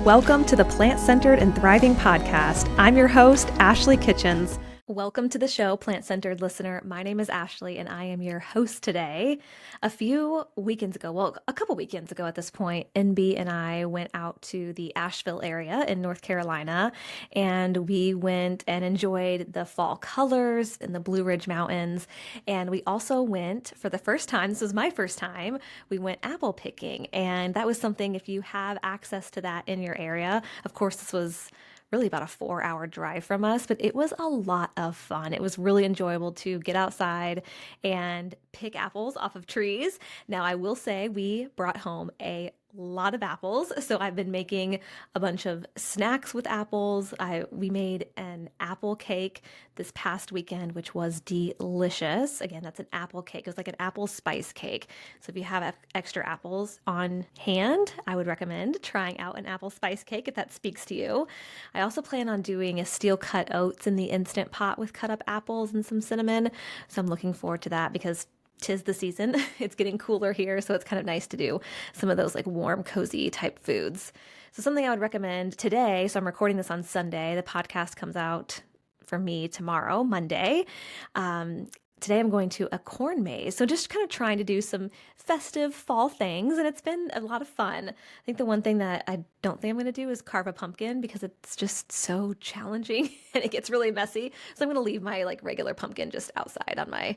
Welcome to the Plant-Centered and Thriving podcast. I'm your host, Ashley Kitchens. Welcome to the show, Plant-Centered listener. My name is Ashley, and I am your host today. A couple weekends ago at this point, NB and I went out to the Asheville area in North Carolina, and we went and enjoyed the fall colors in the Blue Ridge Mountains. And we also went, for the first time, this was my first time, we went apple picking. And that was something, if you have access to that in your area, of course, this was really about a 4-hour drive from us, but it was a lot of fun. It was really enjoyable to get outside and pick apples off of trees. Now, I will say we brought home a lot of apples. So I've been making a bunch of snacks with apples. We made an apple cake this past weekend, which was delicious. Again, that's an apple cake. It was like an apple spice cake. So if you have extra apples on hand, I would recommend trying out an apple spice cake if that speaks to you. I also plan on doing a steel cut oats in the Instant Pot with cut up apples and some cinnamon. So I'm looking forward to that because 'tis the season. It's getting cooler here, so it's kind of nice to do some of those like warm, cozy type foods. So something I would recommend today, so I'm recording this on Sunday. The podcast comes out for me tomorrow, Monday. Today I'm going to a corn maze. So just kind of trying to do some festive fall things, and it's been a lot of fun. I think the one thing that I don't think I'm going to do is carve a pumpkin because it's just so challenging and it gets really messy. So I'm going to leave my like regular pumpkin just outside on my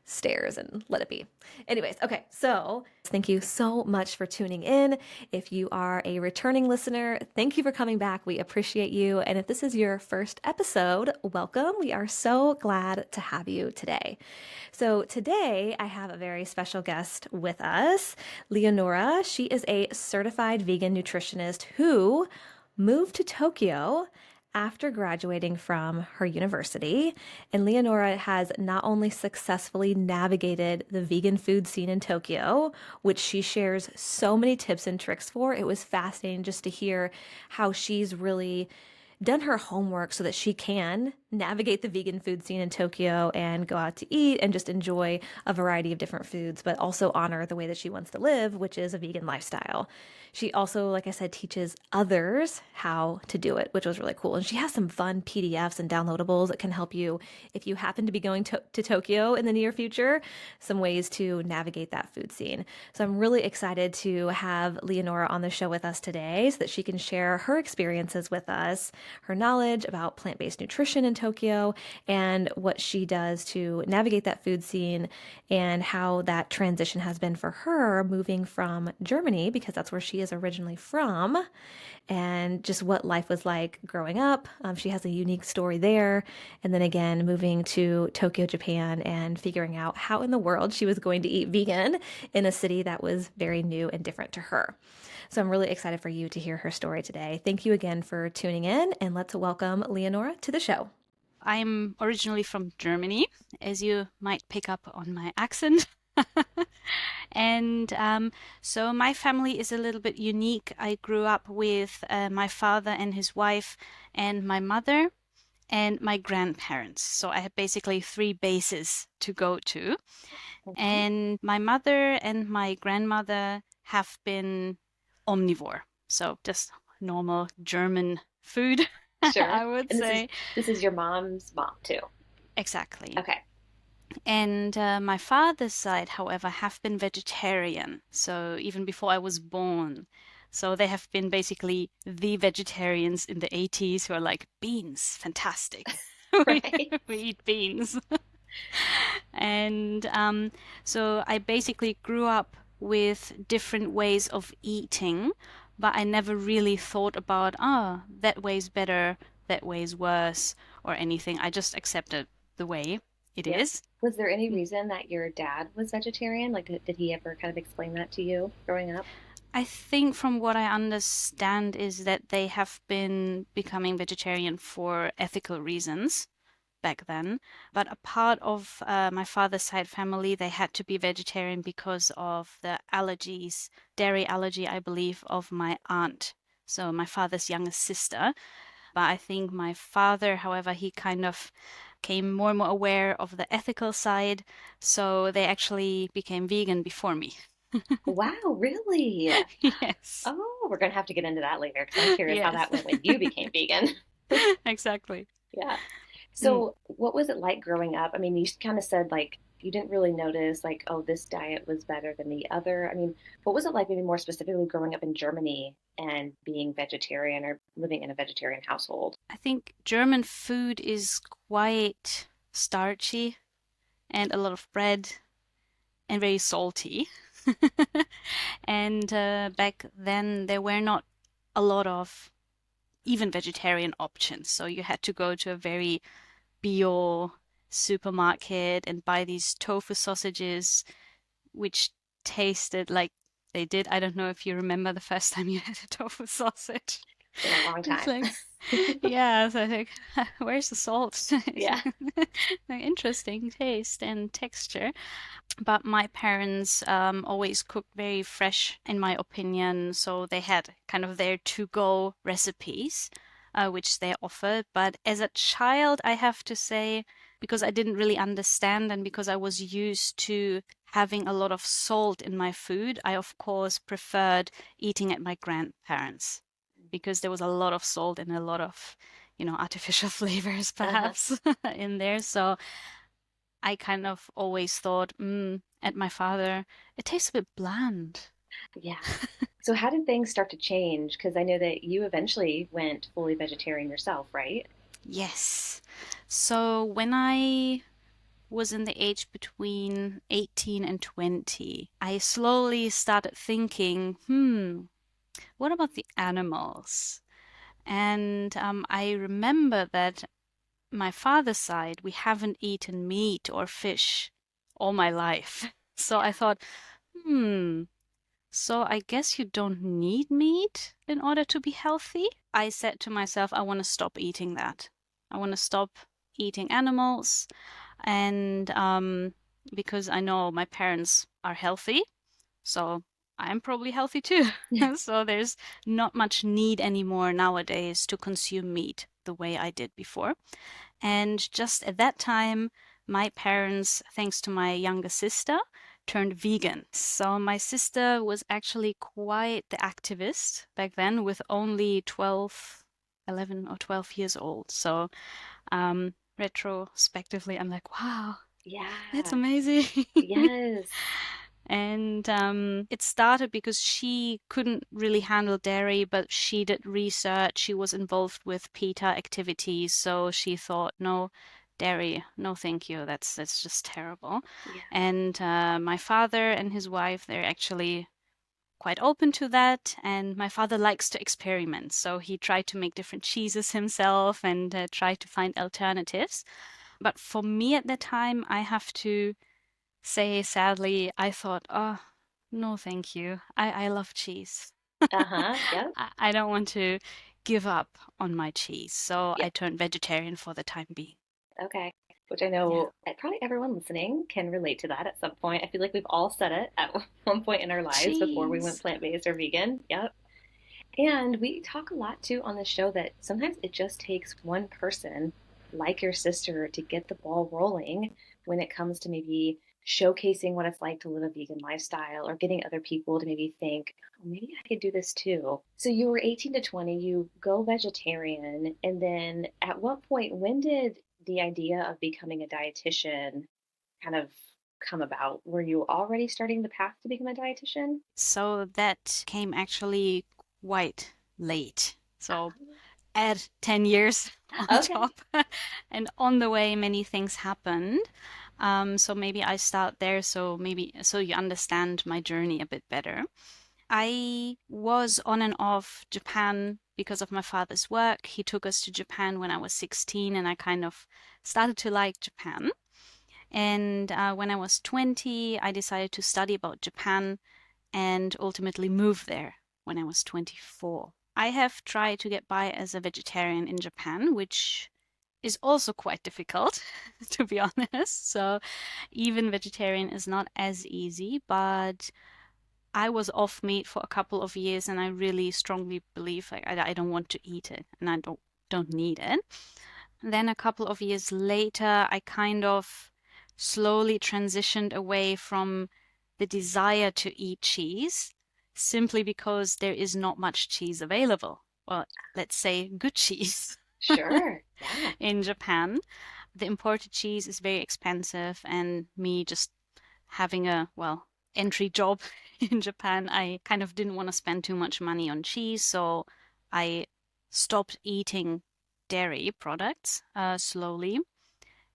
stairs and let it be. Anyways, okay, so thank you so much for tuning in. If you are a returning listener, thank you for coming back. We appreciate you. And if this is your first episode, welcome. We are so glad to have you today. So today I have a very special guest with us, Leonora. She is a certified vegan nutritionist who moved to Tokyo after graduating from her university. And Leonora has not only successfully navigated the vegan food scene in Tokyo, which she shares so many tips and tricks for. It was fascinating just to hear how she's really done her homework so that she can navigate the vegan food scene in Tokyo and go out to eat and just enjoy a variety of different foods, but also honor the way that she wants to live, which is a vegan lifestyle. She also, like I said, teaches others how to do it, which was really cool. And she has some fun PDFs and downloadables that can help you if you happen to be going to Tokyo in the near future, some ways to navigate that food scene. So I'm really excited to have Leonora on the show with us today so that she can share her experiences with us, her knowledge about plant-based nutrition in Tokyo, and what she does to navigate that food scene and how that transition has been for her moving from Germany, because that's where she is originally from, and just what life was like growing up. She has a unique story there. And then again, moving to Tokyo, Japan, and figuring out how in the world she was going to eat vegan in a city that was very new and different to her. So I'm really excited for you to hear her story today. Thank you again for tuning in, and let's welcome Leonora to the show. I'm originally from Germany, as you might pick up on my accent. And so my family is a little bit unique. I grew up with my father and his wife and my mother and my grandparents. So I had basically 3 bases to go to. And my mother and my grandmother have been omnivore. So just normal German food, Sure. I would And say. This is your mom's mom too. Exactly. Okay. And my father's side, however, have been vegetarian. So even before I was born. So they have been basically the vegetarians in the 80s who are like, beans, fantastic. Right. We eat beans. And so I basically grew up with different ways of eating, but I never really thought about, that way's better, that way's worse, or anything. I just accepted the way it is. Was there any reason that your dad was vegetarian? Like, did he ever kind of explain that to you growing up? I think from what I understand is that they have been becoming vegetarian for ethical reasons back then. But a part of my father's side family, they had to be vegetarian because of the allergies, dairy allergy, I believe, of my aunt. So my father's younger sister. But I think my father, however, he kind of became more and more aware of the ethical side. So they actually became vegan before me. Wow, really? Yes. Oh, we're going to have to get into that later because I'm curious how Yes. that went when you became vegan. Exactly. Yeah. Mm. So, what was it like growing up? I mean, you kind of said like you didn't really notice like, oh, this diet was better than the other. I mean, what was it like maybe more specifically growing up in Germany and being vegetarian or living in a vegetarian household? I think German food is quite starchy and a lot of bread and very salty. And back then, there were not a lot of even vegetarian options. So you had to go to a very bio supermarket and buy these tofu sausages, which tasted like they did. I don't know if you remember the first time you had a tofu sausage. It's been a long It's time. like, yeah, so I think, where's the salt? Yeah. Like, interesting taste and texture. But my parents always cooked very fresh, in my opinion. So they had kind of their to-go recipes, which they offered. But as a child, I have to say, because I didn't really understand and because I was used to having a lot of salt in my food, I of course preferred eating at my grandparents because there was a lot of salt and a lot of, artificial flavors Uh-huh. perhaps in there. So I kind of always thought, at my father, it tastes a bit bland. Yeah. So, how did things start to change? Because I know that you eventually went fully vegetarian yourself, right? Yes. So when I was in the age between 18 and 20, I slowly started thinking, what about the animals? And I remember that my father's side, we haven't eaten meat or fish all my life. So I thought, hmm, so I guess you don't need meat in order to be healthy? I said to myself, I want to stop eating that. I want to stop eating animals. And because I know my parents are healthy, so I'm probably healthy too. So there's not much need anymore nowadays to consume meat the way I did before. And just at that time, my parents, thanks to my younger sister, turned vegan. So my sister was actually quite the activist back then with only 12, 11 or 12 years old. So retrospectively, I'm like, wow, that's Yeah. amazing. Yes. And it started because she couldn't really handle dairy, but she did research. She was involved with PETA activities, so she thought, no, dairy, no, thank you. That's just terrible. Yeah. And my father and his wife, they're actually quite open to that. And my father likes to experiment, so he tried to make different cheeses himself and tried to find alternatives. But for me at that time, I have to say sadly, I thought, oh, no, thank you. I love cheese. Uh-huh. Yep. I don't want to give up on my cheese. So Yep. I turned vegetarian for the time being. Okay. Which I Yeah. know probably everyone listening can relate to that at some point. I feel like we've all said it at one point in our lives before we went Cheese. plant-based or vegan. Yep. And we talk a lot too on the show that sometimes it just takes one person like your sister to get the ball rolling when it comes to maybe showcasing what it's like to live a vegan lifestyle or getting other people to maybe think, oh, maybe I could do this too. So you were 18 to 20, you go vegetarian, and then at what point, when did the idea of becoming a dietitian kind of come about? Were you already starting the path to become a dietitian? So that came actually quite late. So add 10 years on Okay. top. And on the way, many things happened. So maybe I start there so you understand my journey a bit better. I was on and off Japan because of my father's work. He took us to Japan when I was 16, and I kind of started to like Japan. And when I was 20, I decided to study about Japan and ultimately move there when I was 24. I have tried to get by as a vegetarian in Japan, which is also quite difficult, to be honest. So even vegetarian is not as easy, but I was off meat for a couple of years and I really strongly believe like I don't want to eat it and I don't need it. Then a couple of years later, I kind of slowly transitioned away from the desire to eat cheese simply because there is not much cheese available. Well, let's say good cheese Sure. Yeah. in Japan. The imported cheese is very expensive, and me just having a, well, entry job in Japan, I kind of didn't want to spend too much money on cheese, so I stopped eating dairy products slowly.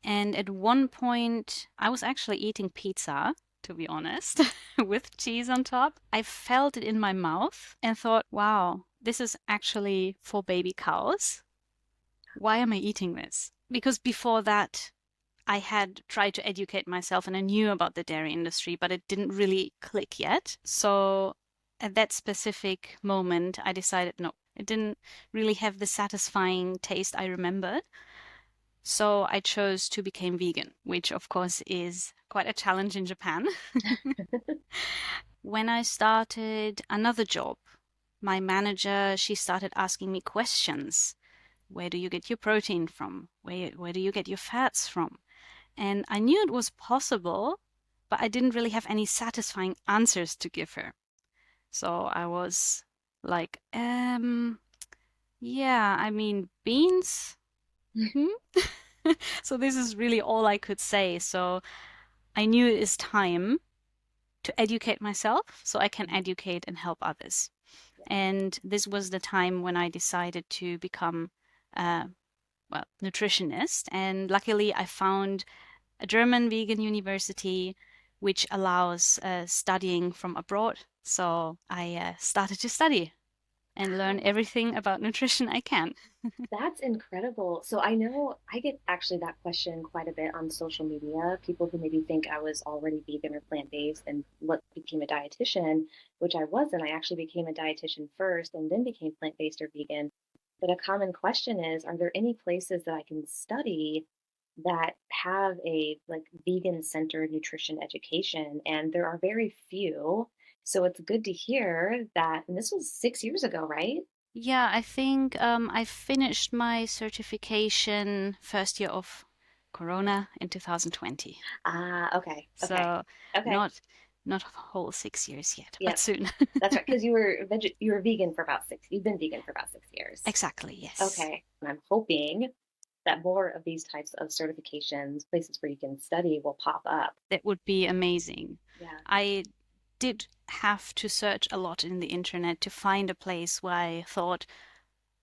And at one point, I was actually eating pizza, to be honest, with cheese on top. I felt it in my mouth and thought, wow, this is actually for baby cows. Why am I eating this? Because before that, I had tried to educate myself and I knew about the dairy industry, but it didn't really click yet. So at that specific moment, I decided no, it didn't really have the satisfying taste I remembered. So I chose to become vegan, which of course is quite a challenge in Japan. When I started another job, my manager, she started asking me questions. Where do you get your protein from? Where do you get your fats from? And I knew it was possible, but I didn't really have any satisfying answers to give her. So I was like, yeah, I mean, beans? Hmm? So this is really all I could say. So I knew it is time to educate myself so I can educate and help others. And this was the time when I decided to become, uh, well, nutritionist. And luckily, I found a German vegan university which allows studying from abroad. So I started to study and learn Wow. everything about nutrition I can. That's incredible. So I know I get actually that question quite a bit on social media. People who maybe think I was already vegan or plant-based and look became a dietitian, which I wasn't. I actually became a dietitian first and then became plant-based or vegan. But a common question is, are there any places that I can study that have a like vegan-centered nutrition education? And there are very few. So it's good to hear that, and this was 6 years ago, right? Yeah, I think I finished my certification first year of Corona in 2020. Ah, okay, okay, So okay. not not a whole 6 years yet, but Yep, soon. that's right. Because you were vegan for about six. You've been vegan for about 6 years. Exactly, yes. Okay, and I'm hoping that more of these types of certifications, places where you can study, will pop up. That would be amazing. Yeah, I did have to search a lot in the internet to find a place where I thought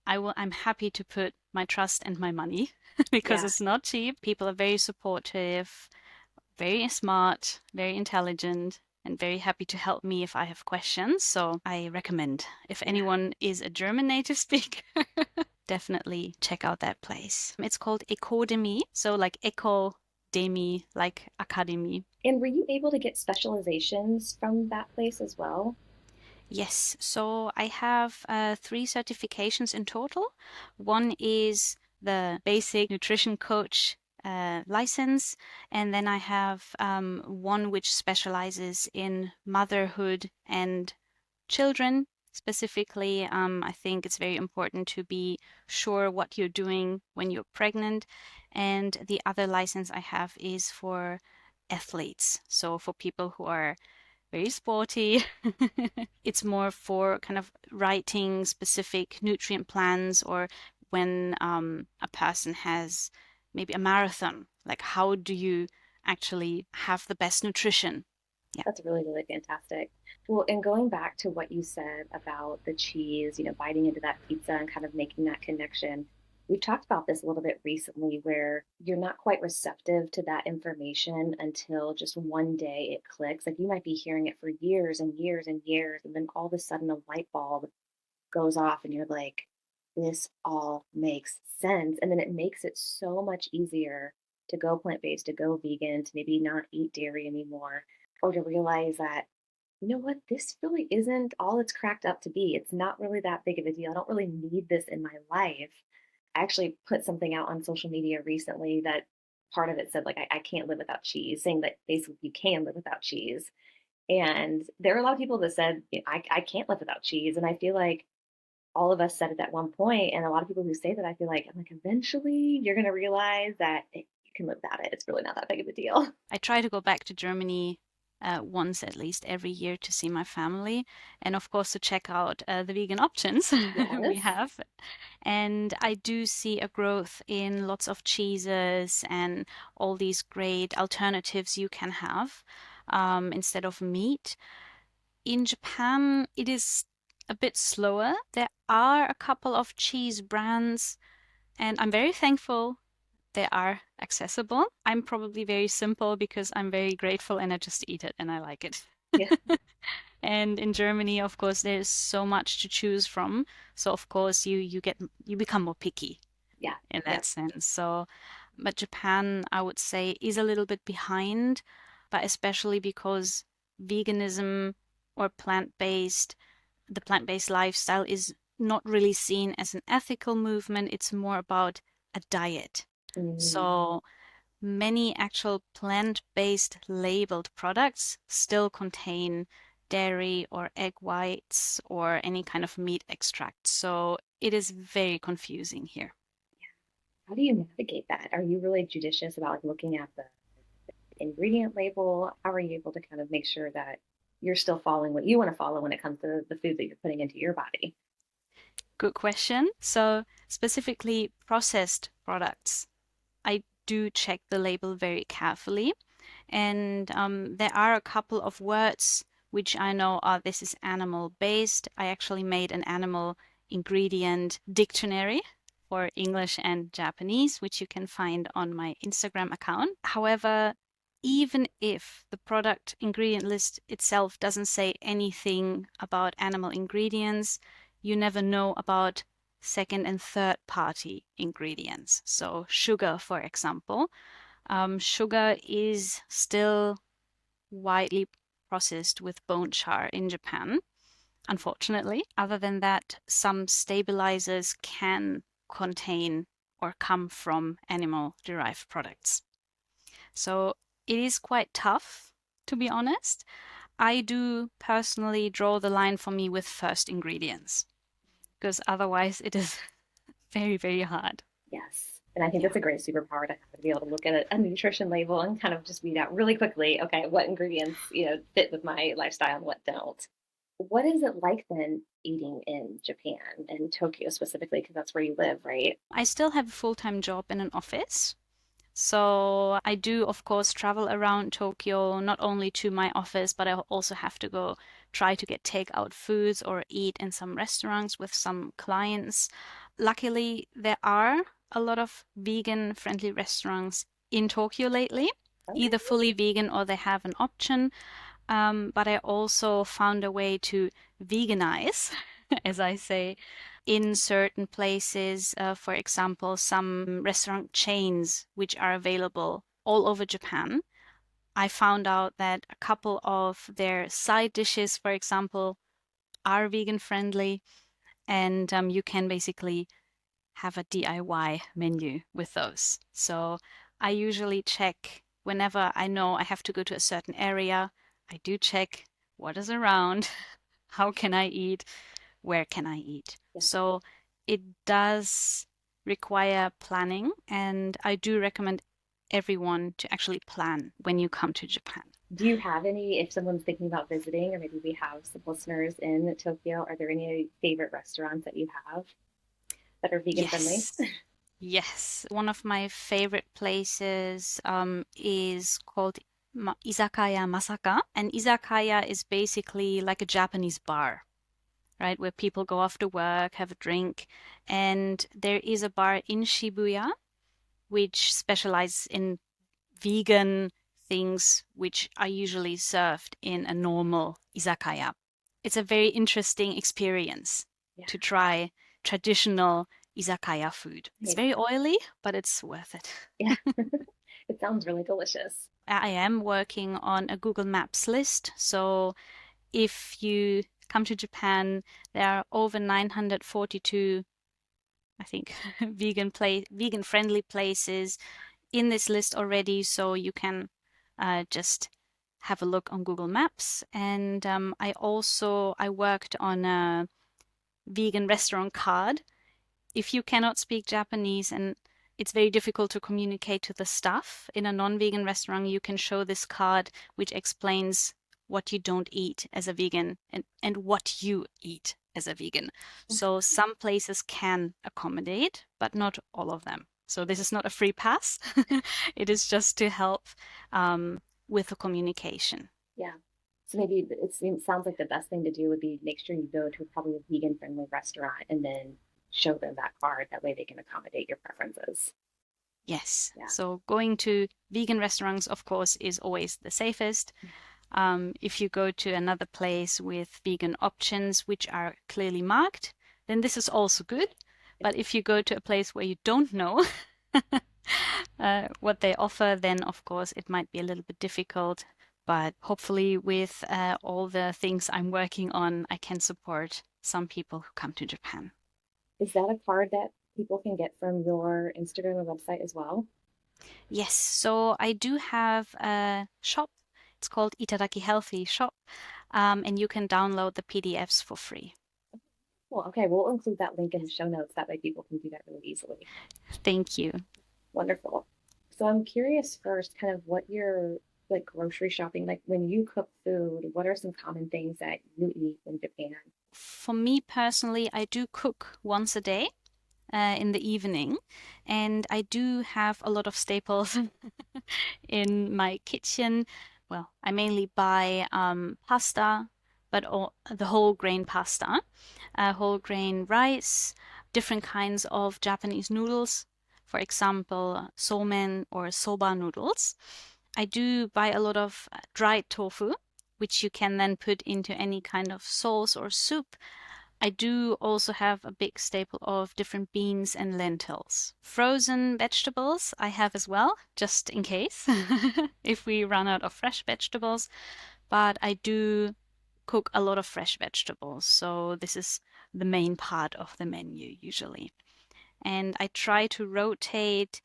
I'm happy to put my trust and my money because yeah. it's not cheap. People are very supportive, very smart, very intelligent, and very happy to help me if I have questions. So I recommend if Yeah. anyone is a German native speaker, definitely check out that place. It's called Ecodemy, so like Eco Demi, like academy. And were you able to get specializations from that place as well? Yes, so I have three certifications in total. One is the basic nutrition coach license, and then I have one which specializes in motherhood and children. Specifically, I think it's very important to be sure what you're doing when you're pregnant. And the other license I have is for athletes, so for people who are very sporty. It's more for kind of writing specific nutrient plans or when a person has maybe a marathon, like how do you actually have the best nutrition? Yeah. That's really, really fantastic. Well, and going back to what you said about the cheese, biting into that pizza and kind of making that connection, we've talked about this a little bit recently where you're not quite receptive to that information until just one day it clicks. Like you might be hearing it for years and years and years, and then all of a sudden a light bulb goes off and you're like, this all makes sense. And then it makes it so much easier to go plant based, to go vegan, to maybe not eat dairy anymore, or to realize that, you know what, this really isn't all it's cracked up to be. It's not really that big of a deal. I don't really need this in my life. I actually put something out on social media recently that part of it said, like, I can't live without cheese, saying that basically you can live without cheese. And there were a lot of people that said, I can't live without cheese. And I feel like all of us said it at one point, and a lot of people who say that, I feel like, I'm like, eventually you're going to realize that you can live without it. It's really not that big of a deal. I try to go back to Germany once at least every year to see my family, and of course to check out the vegan options we Yes. have. And I do see a growth in lots of cheeses and all these great alternatives you can have instead of meat. In Japan, it is a bit slower. There are a couple of cheese brands, and I'm very thankful they are accessible. I'm probably very simple because I'm very grateful and I just eat it and I like it. Yeah. And in Germany, of course, there's so much to choose from. So of course you become more picky Yeah. in Yeah. that sense. So, but Japan, I would say, is a little bit behind, but especially because veganism or the plant-based lifestyle is not really seen as an ethical movement. It's more about a diet. Mm, So many actual plant-based labeled products still contain dairy or egg whites or any kind of meat extract. So it is very confusing here. how do you navigate that? Are you really judicious about like looking at the ingredient label? How are you able to kind of make sure that you're still following what you want to follow when it comes to the food that you're putting into your body? Good question. So specifically processed products, I do check the label very carefully. And there are a couple of words which I know are this is animal based. I actually made an animal ingredient dictionary for English and Japanese, which you can find on my Instagram account. However, even if the product ingredient list itself doesn't say anything about animal ingredients, you never know about second and third party ingredients. So, sugar, for example. Sugar is still widely processed with bone char in Japan, unfortunately. Other than that, some stabilizers can contain or come from animal derived products. So it is quite tough, to be honest. I do personally draw the line for me with first ingredients because otherwise it is very, very hard. Yes. And I think Yeah. that's a great superpower to have to be able to look at a nutrition label and kind of just weed out really quickly, okay, what ingredients, fit with my lifestyle and what don't. What is it like then eating in Japan and Tokyo specifically? Because that's where you live, right? I still have a full-time job in an office. So I do, of course, travel around Tokyo, not only to my office, but I also have to go try to get takeout foods or eat in some restaurants with some clients. Luckily, there are a lot of vegan-friendly restaurants in Tokyo lately, Okay. either fully vegan or they have an option. But I also found a way to veganize, as I say, in certain places. For example, some restaurant chains which are available all over Japan. I found out that a couple of their side dishes, for example, are vegan friendly, and you can basically have a DIY menu with those. So I usually check whenever I know I have to go to a certain area. I do check what is around, how can I eat, where can I eat. Yeah. So it does require planning, and I do recommend everyone to actually plan when you come to Japan. Do you have any, if someone's thinking about visiting, or maybe we have some listeners in Tokyo, are there any favorite restaurants that you have that are vegan friendly? Yes. Yes. One of my favorite places is called Izakaya Masaka. And izakaya is basically like a Japanese bar, right? Where people go after work, have a drink. And there is a bar in Shibuya which specializes in vegan things which are usually served in a normal izakaya. It's a very interesting experience Yeah. to try traditional izakaya food. It's very oily, but it's worth it. Yeah. It sounds really delicious. I am working on a Google Maps list. So if you come to Japan, there are over 942, I think, vegan friendly places in this list already. So you can just have a look on Google Maps. And I worked on a vegan restaurant card. If you cannot speak Japanese and it's very difficult to communicate to the staff. In a non-vegan restaurant, you can show this card which explains what you don't eat as a vegan and what you eat as a vegan. So some places can accommodate, but not all of them. So this is not a free pass. It is just to help with the communication. Yeah. So maybe it sounds like the best thing to do would be make sure you go to probably a vegan friendly restaurant and then show them that card. That way they can accommodate your preferences. Yes. Yeah. So going to vegan restaurants, of course, is always the safest. If you go to another place with vegan options, which are clearly marked, then this is also good. But if you go to a place where you don't know what they offer, then of course it might be a little bit difficult. But hopefully with all the things I'm working on, I can support some people who come to Japan. Is that a card that people can get from your Instagram or website as well? Yes, so I do have a shop. It's called Itadaki Healthy Shop, and you can download the PDFs for free. Well, okay, we'll include that link in the show notes. That way people can do that really easily. Thank you. Wonderful. So I'm curious first, kind of what your like grocery shopping, like when you cook food, what are some common things that you eat in Japan? For me personally, I do cook once a day in the evening, and I do have a lot of staples in my kitchen. Well, I mainly buy pasta, but the whole grain pasta, whole grain rice, different kinds of Japanese noodles, for example, somen or soba noodles. I do buy a lot of dried tofu, which you can then put into any kind of sauce or soup. I do also have a big staple of different beans and lentils. Frozen vegetables I have as well, just in case, if we run out of fresh vegetables. But I do cook a lot of fresh vegetables, so this is the main part of the menu usually. And I try to rotate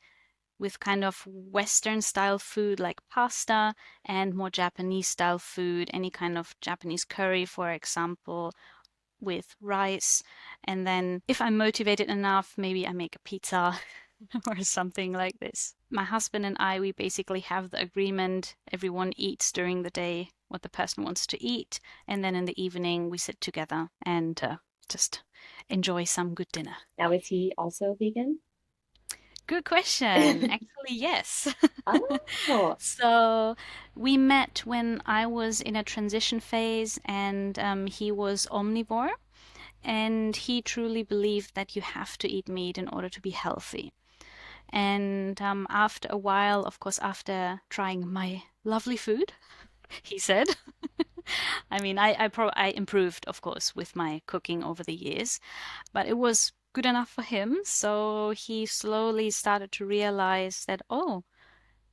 with kind of Western style food like pasta and more Japanese style food, any kind of Japanese curry, for example, with rice. And then if I'm motivated enough, maybe I make a pizza or something like this. My husband and I, we basically have the agreement everyone eats during the day what the person wants to eat. And then in the evening, we sit together and just enjoy some good dinner. Now, is he also vegan? Good question. Actually, yes. Oh, So we met when I was in a transition phase and he was omnivore. And he truly believed that you have to eat meat in order to be healthy. And after a while, of course, after trying my lovely food, he said, I mean, I improved, of course, with my cooking over the years, but it was good enough for him. So he slowly started to realize that, oh,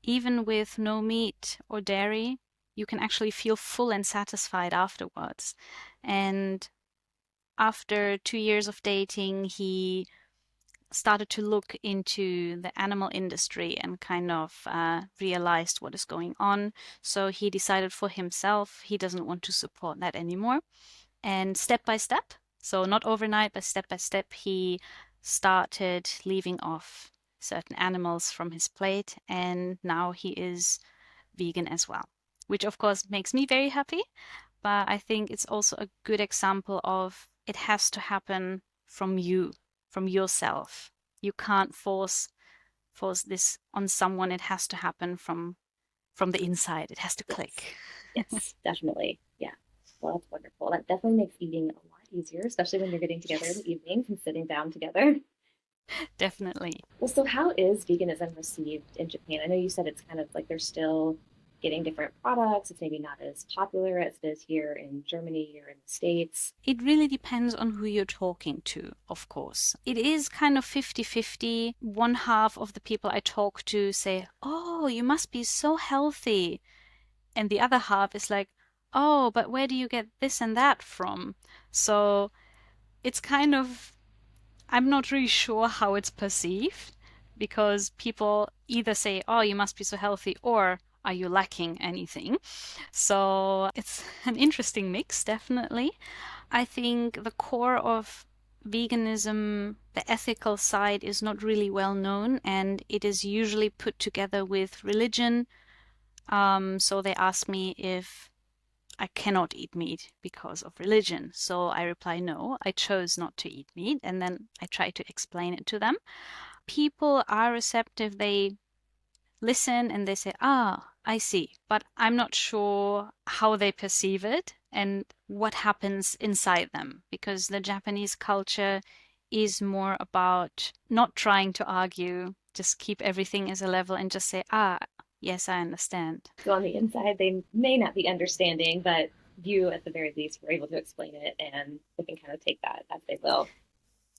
even with no meat or dairy, you can actually feel full and satisfied afterwards. And after 2 years of dating, he started to look into the animal industry and kind of realized what is going on. So he decided for himself he doesn't want to support that anymore. And step by step, so not overnight, but step by step, he started leaving off certain animals from his plate. And now he is vegan as well, which of course makes me very happy. But I think it's also a good example of it has to happen from you, from yourself. You can't force this on someone. It has to happen from the inside. It has to click. yes, definitely. Yeah. Well, that's wonderful. That definitely makes eating a lot easier, especially when you're getting together in the evenings and sitting down together. Definitely. Well, so how is veganism received in Japan? I know you said it's kind of like they're still getting different products. It's maybe not as popular as it is here in Germany or in the States. It really depends on who you're talking to, of course. It is kind of 50-50. One half of the people I talk to say, "Oh, you must be so healthy." And the other half is like, "Oh, but where do you get this and that from?" So it's kind of, I'm not really sure how it's perceived because people either say, "Oh, you must be so healthy," or "Are you lacking anything?" So it's an interesting mix, definitely. I think the core of veganism, the ethical side, is not really well known, and it is usually put together with religion. So they ask me if I cannot eat meat because of religion. So I reply, no, I chose not to eat meat. And then I try to explain it to them. People are receptive. They listen and they say, ah, I see. But I'm not sure how they perceive it and what happens inside them, because the Japanese culture is more about not trying to argue, just keep everything as a level and just say, ah, yes, I understand. So on the inside, they may not be understanding, but you, at the very least, were able to explain it, and they can kind of take that as they will.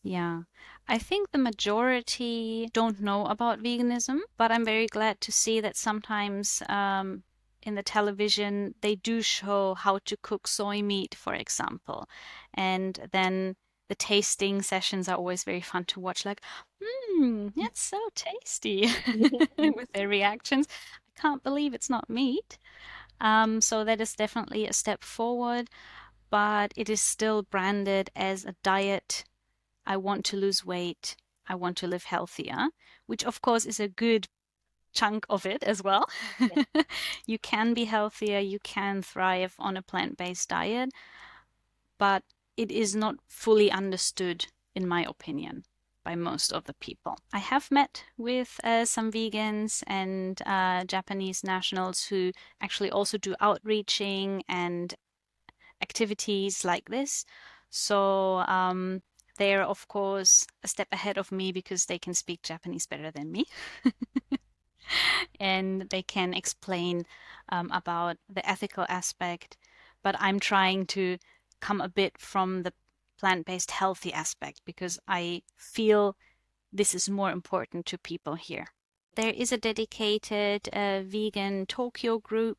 Yeah, I think the majority don't know about veganism, but I'm very glad to see that sometimes in the television they do show how to cook soy meat, for example. And then the tasting sessions are always very fun to watch, like, that's so tasty, with their reactions. I can't believe it's not meat. So that is definitely a step forward, but it is still branded as a diet. I want to lose weight. I want to live healthier, which of course is a good chunk of it as well. Yeah. You can be healthier, you can thrive on a plant-based diet, but it is not fully understood, in my opinion, by most of the people. I have met with some vegans and Japanese nationals who actually also do outreaching and activities like this. So they're, of course, a step ahead of me because they can speak Japanese better than me. And they can explain about the ethical aspect. But I'm trying to come a bit from the plant-based healthy aspect because I feel this is more important to people here. There is a dedicated vegan Tokyo group.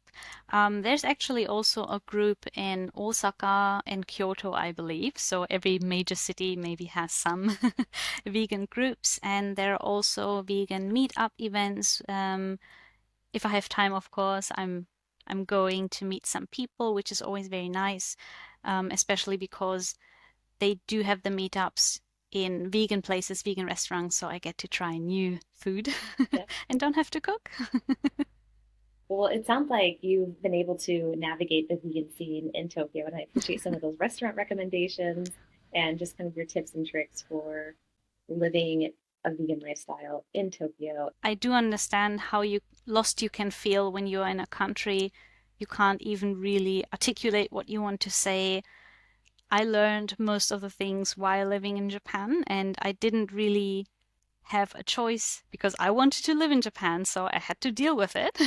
There's actually also a group in Osaka and Kyoto, I believe. So every major city maybe has some vegan groups, and there are also vegan meetup events. If I have time, of course, I'm going to meet some people, which is always very nice, especially because they do have the meetups in vegan places, vegan restaurants, so I get to try new food Yeah. and don't have to cook. Well, it sounds like you've been able to navigate the vegan scene in Tokyo, and I appreciate some of those restaurant recommendations and just kind of your tips and tricks for living a vegan lifestyle in Tokyo. I do understand how lost you can feel when you're in a country you can't even really articulate what you want to say. I learned most of the things while living in Japan, and I didn't really have a choice because I wanted to live in Japan, so I had to deal with it,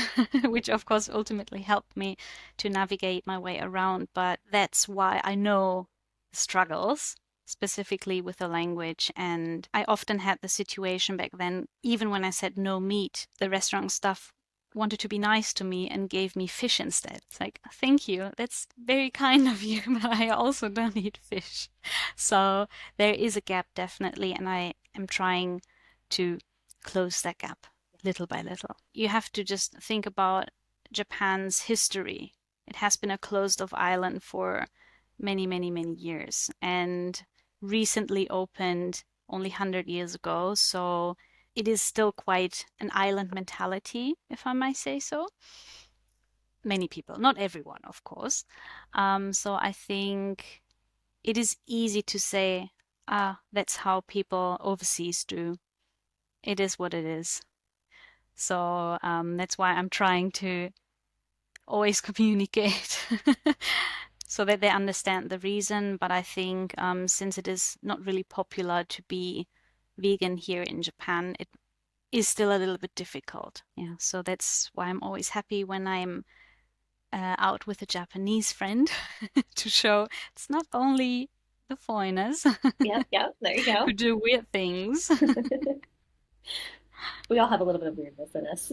which of course ultimately helped me to navigate my way around. But that's why I know the struggles, specifically with the language. And I often had the situation back then, even when I said no meat, the restaurant staff wanted to be nice to me and gave me fish instead. It's like, thank you, that's very kind of you, but I also don't eat fish. So there is a gap definitely, and I am trying to close that gap little by little. You have to just think about Japan's history. It has been a closed off island for many, many, many years and recently opened only 100 years ago. So it is still quite an island mentality, if I might say so. Many people, not everyone, of course. So I think it is easy to say, that's how people overseas do. It is what it is. So that's why I'm trying to always communicate so that they understand the reason. But I think since it is not really popular to be vegan here in Japan, it is still a little bit difficult. Yeah, so that's why I'm always happy when I'm out with a Japanese friend to show it's not only the foreigners Yep, yep, there you go. who do weird things. We all have a little bit of weirdness in us.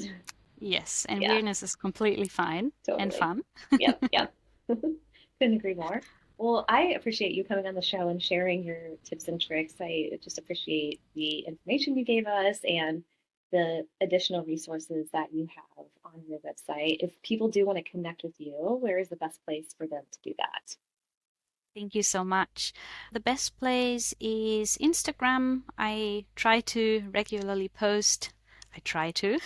Yes, and Yeah, weirdness is completely fine and totally. fun. Yep, yep. Couldn't agree more. Well, I appreciate you coming on the show and sharing your tips and tricks. I just appreciate the information you gave us and the additional resources that you have on your website. If people do want to connect with you, where is the best place for them to do that? Thank you so much. The best place is Instagram. I try to regularly post. I try to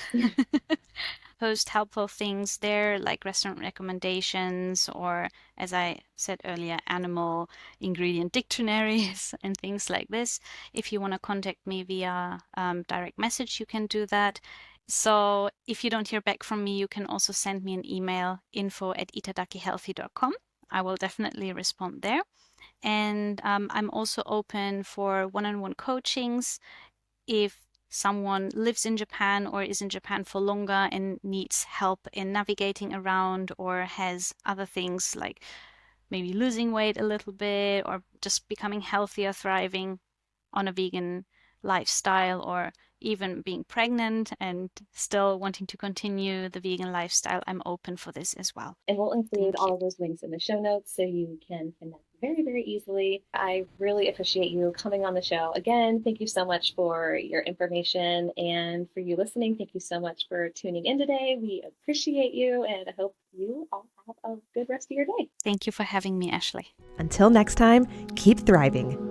post helpful things there, like restaurant recommendations, or as I said earlier, animal ingredient dictionaries and things like this. If you want to contact me via direct message, you can do that. So if you don't hear back from me, you can also send me an email, info@itadakihealthy.com. I will definitely respond there. And I'm also open for one-on-one coachings if someone lives in Japan or is in Japan for longer and needs help in navigating around, or has other things like maybe losing weight a little bit or just becoming healthier, thriving on a vegan lifestyle, or even being pregnant and still wanting to continue the vegan lifestyle. I'm open for this as well. And we'll include Thank you. all of those links in the show notes so you can find that very, very easily. I really appreciate you coming on the show. Again, thank you so much for your information, and for you listening, thank you so much for tuning in today. We appreciate you, and I hope you all have a good rest of your day. Thank you for having me, Ashley. Until next time, keep thriving.